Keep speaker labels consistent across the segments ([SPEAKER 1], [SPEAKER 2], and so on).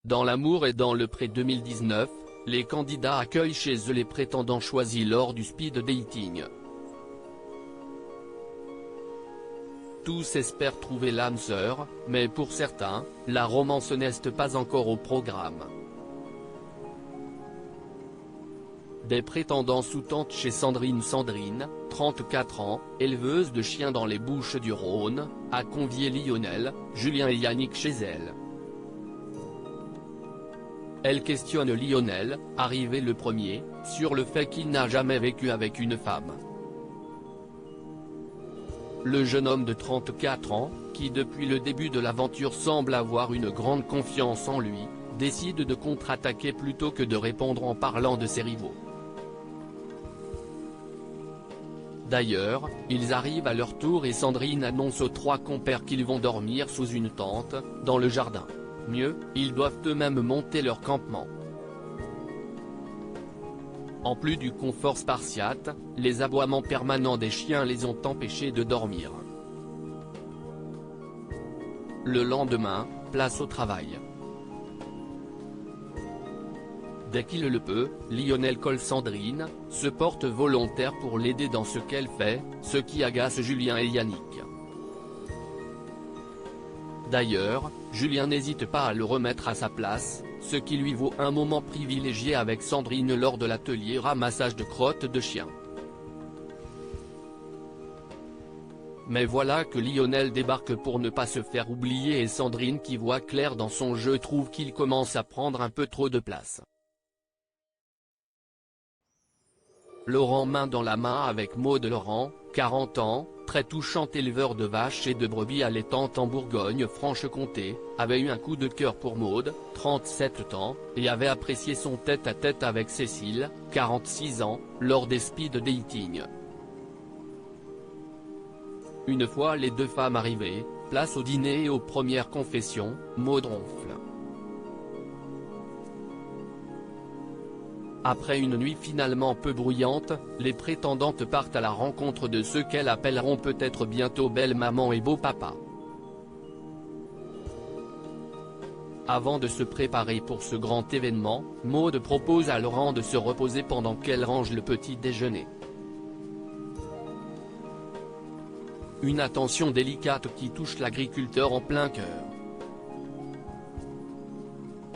[SPEAKER 1] Dans l'amour et dans le pré 2019, les candidats accueillent chez eux les prétendants choisis lors du speed dating. Tous espèrent trouver l'âme sœur, mais pour certains, la romance n'est pas encore au programme. Des prétendants sous-tentent chez Sandrine. Sandrine, 34 ans, éleveuse de chiens dans les Bouches-du-Rhône, a convié Lionel, Julien et Yannick chez elle. Elle questionne Lionel, arrivé le premier, sur le fait qu'il n'a jamais vécu avec une femme. Le jeune homme de 34 ans, qui depuis le début de l'aventure semble avoir une grande confiance en lui, décide de contre-attaquer plutôt que de répondre en parlant de ses rivaux. D'ailleurs, ils arrivent à leur tour et Sandrine annonce aux trois compères qu'ils vont dormir sous une tente, dans le jardin. Mieux, ils doivent eux-mêmes monter leur campement. En plus du confort spartiate, les aboiements permanents des chiens les ont empêchés de dormir. Le lendemain, place au travail. Dès qu'il le peut, Lionel colle Sandrine, se porte volontaire pour l'aider dans ce qu'elle fait, ce qui agace Julien et Yannick. D'ailleurs, Julien n'hésite pas à le remettre à sa place, ce qui lui vaut un moment privilégié avec Sandrine lors de l'atelier ramassage de crottes de chien. Mais voilà que Lionel débarque pour ne pas se faire oublier et Sandrine, qui voit clair dans son jeu, trouve qu'il commence à prendre un peu trop de place. Laurent, main dans la main avec Maud. Laurent, 40 ans, très touchant éleveur de vaches et de brebis allaitantes en Bourgogne-Franche-Comté, avait eu un coup de cœur pour Maud, 37 ans, et avait apprécié son tête-à-tête avec Cécile, 46 ans, lors des speed dating. Une fois les deux femmes arrivées, place au dîner et aux premières confessions, Maud ronfle. Après une nuit finalement peu bruyante, les prétendantes partent à la rencontre de ceux qu'elles appelleront peut-être bientôt belle maman et beau papa. Avant de se préparer pour ce grand événement, Maud propose à Laurent de se reposer pendant qu'elle range le petit déjeuner. Une attention délicate qui touche l'agriculteur en plein cœur.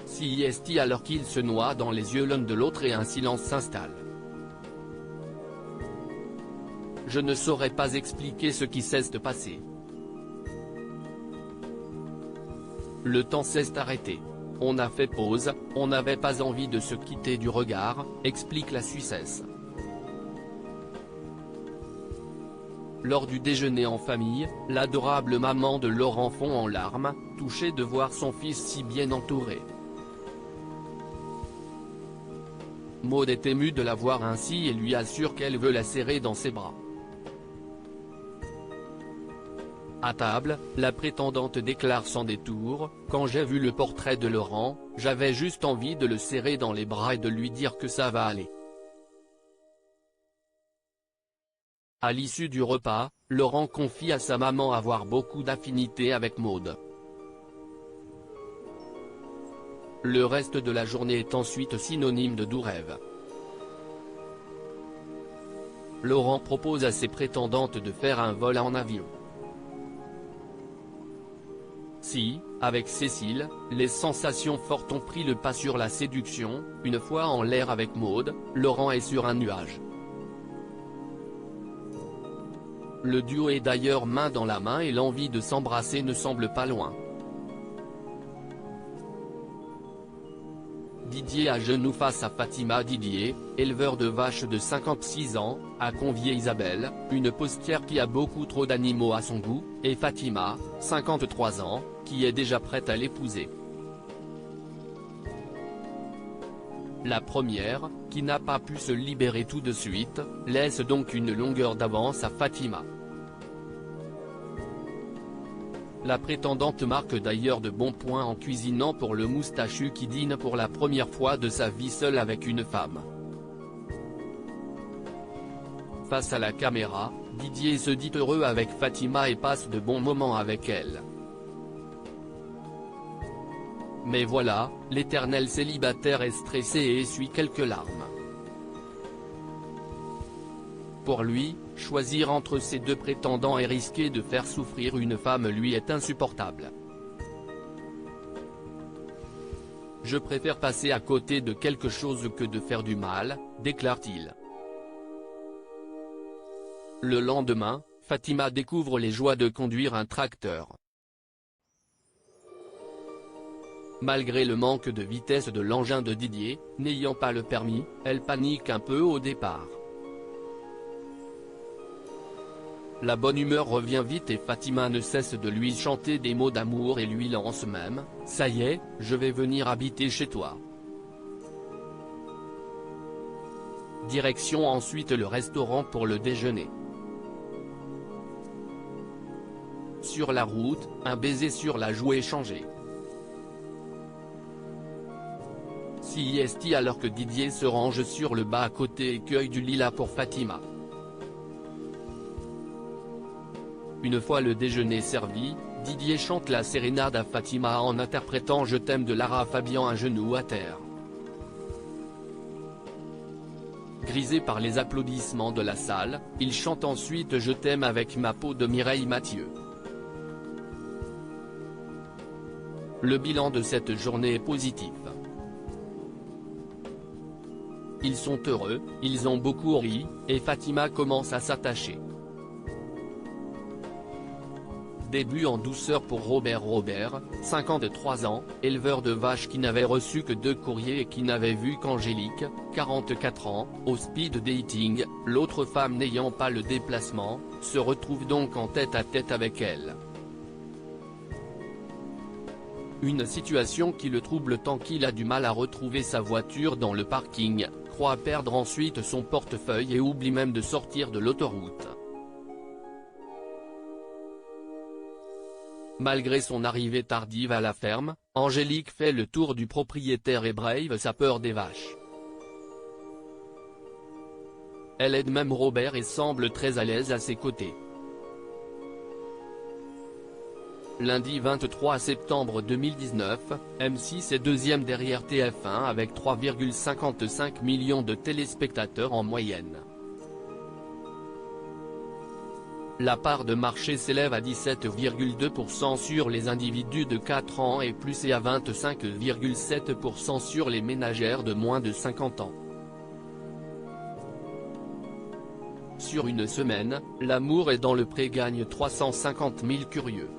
[SPEAKER 1] Si est alors qu'il se noie dans les yeux l'un de l'autre et un silence s'installe. Je ne saurais pas expliquer ce qui s'est passé. Le temps s'est arrêté. On a fait pause, on n'avait pas envie de se quitter du regard, explique la Suissesse. Lors du déjeuner en famille, l'adorable maman de Laurent fond en larmes, touchée de voir son fils si bien entouré. Maud est émue de la voir ainsi et lui assure qu'elle veut la serrer dans ses bras. À table, la prétendante déclare sans détour, « Quand j'ai vu le portrait de Laurent, j'avais juste envie de le serrer dans les bras et de lui dire que ça va aller. » À l'issue du repas, Laurent confie à sa maman avoir beaucoup d'affinités avec Maud. Le reste de la journée est ensuite synonyme de doux rêve. Laurent propose à ses prétendantes de faire un vol en avion. Si, avec Cécile, les sensations fortes ont pris le pas sur la séduction, une fois en l'air avec Maud, Laurent est sur un nuage. Le duo est d'ailleurs main dans la main et l'envie de s'embrasser ne semble pas loin. Didier à genoux face à Fatima. Didier, éleveur de vaches de 56 ans, a convié Isabelle, une postière qui a beaucoup trop d'animaux à son goût, et Fatima, 53 ans, qui est déjà prête à l'épouser. La première, qui n'a pas pu se libérer tout de suite, laisse donc une longueur d'avance à Fatima. La prétendante marque d'ailleurs de bons points en cuisinant pour le moustachu qui dîne pour la première fois de sa vie seul avec une femme. Face à la caméra, Didier se dit heureux avec Fatima et passe de bons moments avec elle. Mais voilà, l'éternel célibataire est stressé et essuie quelques larmes. Pour lui, choisir entre ces deux prétendants et risquer de faire souffrir une femme lui est insupportable. Je préfère passer à côté de quelque chose que de faire du mal, déclare-t-il. Le lendemain, Fatima découvre les joies de conduire un tracteur. Malgré le manque de vitesse de l'engin de Didier, n'ayant pas le permis, elle panique un peu au départ. La bonne humeur revient vite et Fatima ne cesse de lui chanter des mots d'amour et lui lance même « Ça y est, je vais venir habiter chez toi ». Direction ensuite le restaurant pour le déjeuner. Sur la route, un baiser sur la joue échangé. Siesti alors que Didier se range sur le bas-côté et cueille du lilas pour Fatima. Une fois le déjeuner servi, Didier chante la sérénade à Fatima en interprétant Je t'aime de Lara Fabian un genou à terre. Grisé par les applaudissements de la salle, il chante ensuite Je t'aime avec ma peau de Mireille Mathieu. Le bilan de cette journée est positif. Ils sont heureux, ils ont beaucoup ri, et Fatima commence à s'attacher. Début en douceur pour Robert, 53 ans, éleveur de vaches qui n'avait reçu que 2 courriers et qui n'avait vu qu'Angélique, 44 ans, au speed dating, l'autre femme n'ayant pas le déplacement, se retrouve donc en tête-à-tête avec elle. Une situation qui le trouble tant qu'il a du mal à retrouver sa voiture dans le parking, croit perdre ensuite son portefeuille et oublie même de sortir de l'autoroute. Malgré son arrivée tardive à la ferme, Angélique fait le tour du propriétaire et brave sa peur des vaches. Elle aide même Robert et semble très à l'aise à ses côtés. Lundi 23 septembre 2019, M6 est deuxième derrière TF1 avec 3,55 millions de téléspectateurs en moyenne. La part de marché s'élève à 17,2% sur les individus de 4 ans et plus et à 25,7% sur les ménagères de moins de 50 ans. Sur une semaine, L'amour est dans le pré gagne 350 000 curieux.